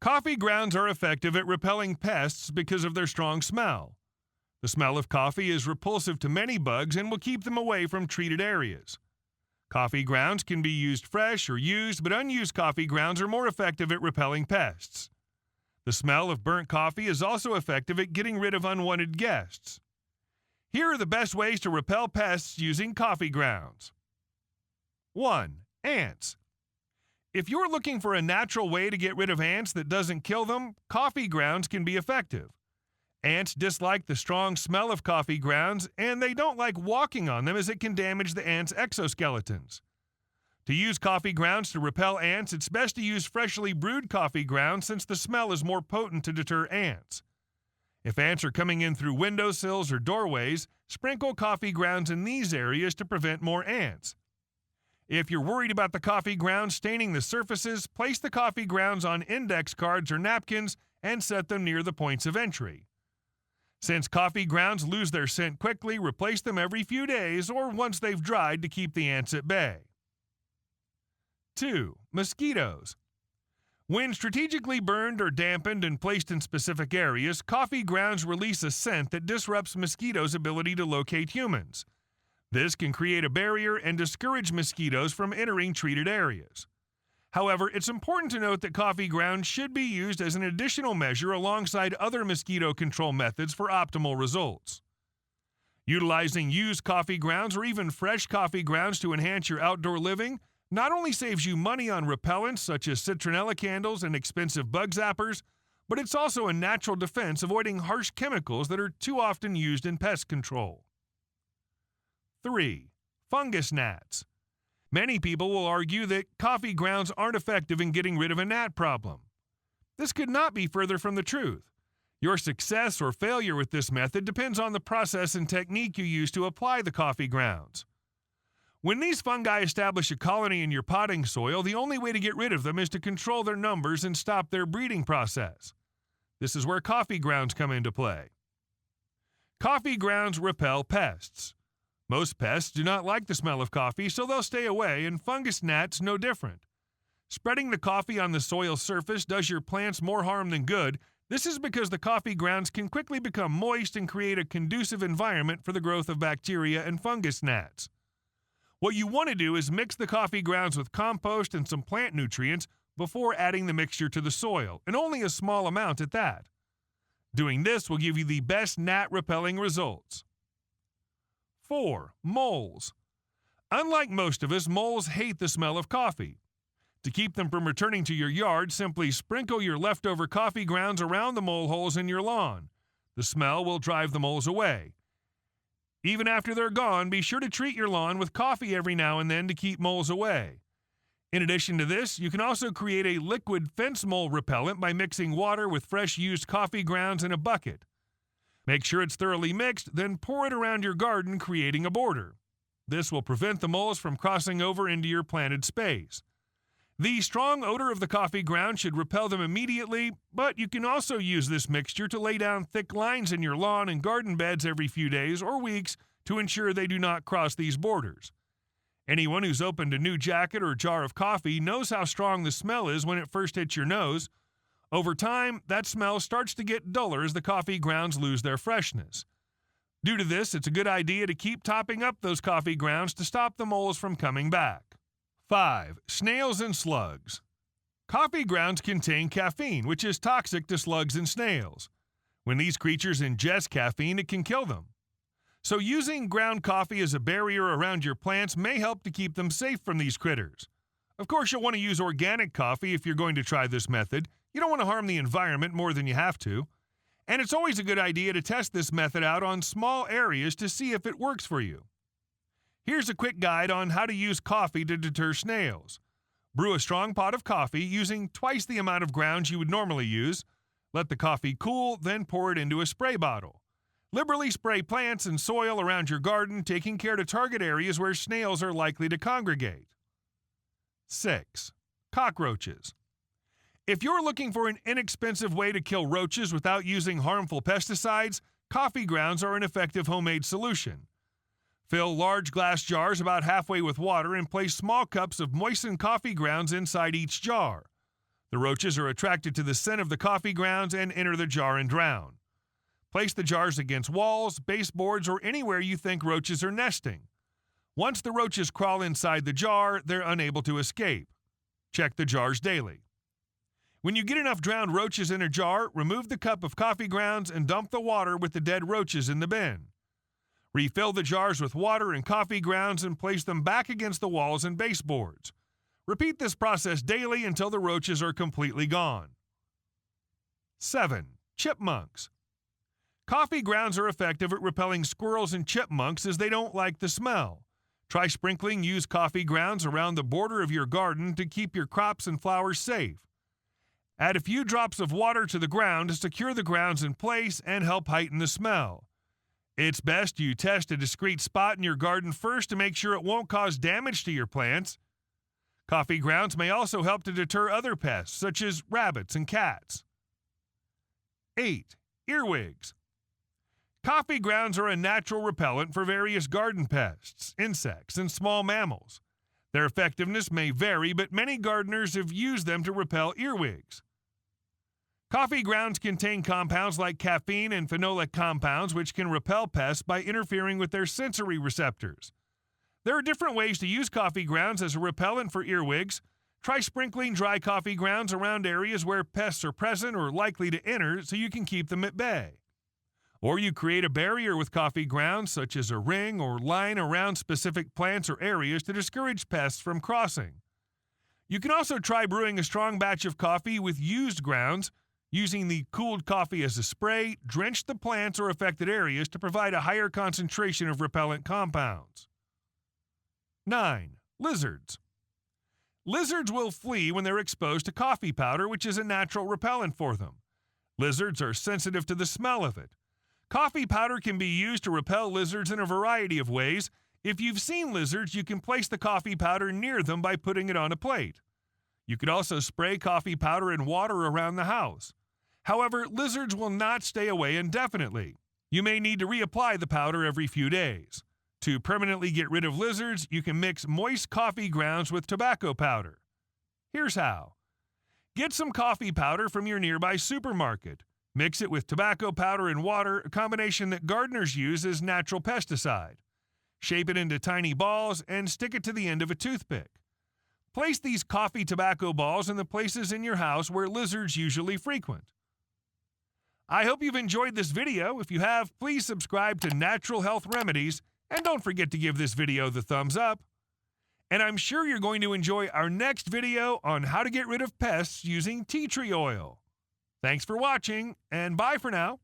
Coffee grounds are effective at repelling pests because of their strong smell. The smell of coffee is repulsive to many bugs and will keep them away from treated areas. Coffee grounds can be used fresh or used, but unused coffee grounds are more effective at repelling pests. The smell of burnt coffee is also effective at getting rid of unwanted guests. Here are the best ways to repel pests using coffee grounds. 1. Ants. If you're looking for a natural way to get rid of ants that doesn't kill them, coffee grounds can be effective. Ants dislike the strong smell of coffee grounds, and they don't like walking on them as it can damage the ants' exoskeletons. To use coffee grounds to repel ants, it's best to use freshly brewed coffee grounds since the smell is more potent to deter ants. If ants are coming in through windowsills or doorways, sprinkle coffee grounds in these areas to prevent more ants. If you're worried about the coffee grounds staining the surfaces, place the coffee grounds on index cards or napkins and set them near the points of entry. Since coffee grounds lose their scent quickly, replace them every few days or once they've dried to keep the ants at bay. 2. Mosquitoes. When strategically burned or dampened and placed in specific areas, coffee grounds release a scent that disrupts mosquitoes' ability to locate humans. This can create a barrier and discourage mosquitoes from entering treated areas. However, it's important to note that coffee grounds should be used as an additional measure alongside other mosquito control methods for optimal results. Utilizing used coffee grounds or even fresh coffee grounds to enhance your outdoor living not only saves you money on repellents such as citronella candles and expensive bug zappers, but it's also a natural defense avoiding harsh chemicals that are too often used in pest control. 3. Fungus gnats. Many people will argue that coffee grounds aren't effective in getting rid of a gnat problem. This could not be further from the truth. Your success or failure with this method depends on the process and technique you use to apply the coffee grounds. When these fungi establish a colony in your potting soil, the only way to get rid of them is to control their numbers and stop their breeding process. This is where coffee grounds come into play. Coffee grounds repel pests. Most pests do not like the smell of coffee, so they'll stay away, and fungus gnats no different. Spreading the coffee on the soil surface does your plants more harm than good. This is because the coffee grounds can quickly become moist and create a conducive environment for the growth of bacteria and fungus gnats. What you want to do is mix the coffee grounds with compost and some plant nutrients before adding the mixture to the soil, and only a small amount at that. Doing this will give you the best gnat-repelling results. 4. Moles. Unlike most of us, moles hate the smell of coffee. To keep them from returning to your yard, simply sprinkle your leftover coffee grounds around the mole holes in your lawn. The smell will drive the moles away. Even after they're gone, be sure to treat your lawn with coffee every now and then to keep moles away. In addition to this, you can also create a liquid fence mole repellent by mixing water with fresh used coffee grounds in a bucket. Make sure it's thoroughly mixed, then pour it around your garden, creating a border. This will prevent the moles from crossing over into your planted space. The strong odor of the coffee ground should repel them immediately, but you can also use this mixture to lay down thick lines in your lawn and garden beds every few days or weeks to ensure they do not cross these borders. Anyone who's opened a new jacket or jar of coffee knows how strong the smell is when it first hits your nose. Over time, that smell starts to get duller as the coffee grounds lose their freshness. Due to this, it's a good idea to keep topping up those coffee grounds to stop the moles from coming back. 5. Snails and slugs. Coffee grounds contain caffeine, which is toxic to slugs and snails. When these creatures ingest caffeine, it can kill them. So using ground coffee as a barrier around your plants may help to keep them safe from these critters. Of course, you'll want to use organic coffee if you're going to try this method. You don't want to harm the environment more than you have to. And it's always a good idea to test this method out on small areas to see if it works for you. Here's a quick guide on how to use coffee to deter snails. Brew a strong pot of coffee using twice the amount of grounds you would normally use. Let the coffee cool, then pour it into a spray bottle. Liberally spray plants and soil around your garden, taking care to target areas where snails are likely to congregate. 6. Cockroaches. If you're looking for an inexpensive way to kill roaches without using harmful pesticides, coffee grounds are an effective homemade solution. Fill large glass jars about halfway with water and place small cups of moistened coffee grounds inside each jar. The roaches are attracted to the scent of the coffee grounds and enter the jar and drown. Place the jars against walls, baseboards, or anywhere you think roaches are nesting. Once the roaches crawl inside the jar, they're unable to escape. Check the jars daily. When you get enough drowned roaches in a jar, remove the cup of coffee grounds and dump the water with the dead roaches in the bin. Refill the jars with water and coffee grounds and place them back against the walls and baseboards. Repeat this process daily until the roaches are completely gone. 7. Chipmunks. Coffee grounds are effective at repelling squirrels and chipmunks as they don't like the smell. Try sprinkling used coffee grounds around the border of your garden to keep your crops and flowers safe. Add a few drops of water to the ground to secure the grounds in place and help heighten the smell. It's best you test a discreet spot in your garden first to make sure it won't cause damage to your plants. Coffee grounds may also help to deter other pests, such as rabbits and cats. 8. Earwigs. Coffee grounds are a natural repellent for various garden pests, insects, and small mammals. Their effectiveness may vary, but many gardeners have used them to repel earwigs. Coffee grounds contain compounds like caffeine and phenolic compounds which can repel pests by interfering with their sensory receptors. There are different ways to use coffee grounds as a repellent for earwigs. Try sprinkling dry coffee grounds around areas where pests are present or likely to enter so you can keep them at bay. Or you create a barrier with coffee grounds, such as a ring or line around specific plants or areas to discourage pests from crossing. You can also try brewing a strong batch of coffee with used grounds. Using the cooled coffee as a spray, drench the plants or affected areas to provide a higher concentration of repellent compounds. 9. Lizards. Lizards will flee when they're exposed to coffee powder, which is a natural repellent for them. Lizards are sensitive to the smell of it. Coffee powder can be used to repel lizards in a variety of ways. If you've seen lizards, you can place the coffee powder near them by putting it on a plate. You could also spray coffee powder and water around the house. However, lizards will not stay away indefinitely. You may need to reapply the powder every few days. To permanently get rid of lizards, you can mix moist coffee grounds with tobacco powder. Here's how. Get some coffee powder from your nearby supermarket. Mix it with tobacco powder and water, a combination that gardeners use as natural pesticide. Shape it into tiny balls and stick it to the end of a toothpick. Place these coffee tobacco balls in the places in your house where lizards usually frequent. I hope you've enjoyed this video. If you have, please subscribe to Natural Health Remedies, and don't forget to give this video the thumbs up. And I'm sure you're going to enjoy our next video on how to get rid of pests using tea tree oil. Thanks for watching, and bye for now.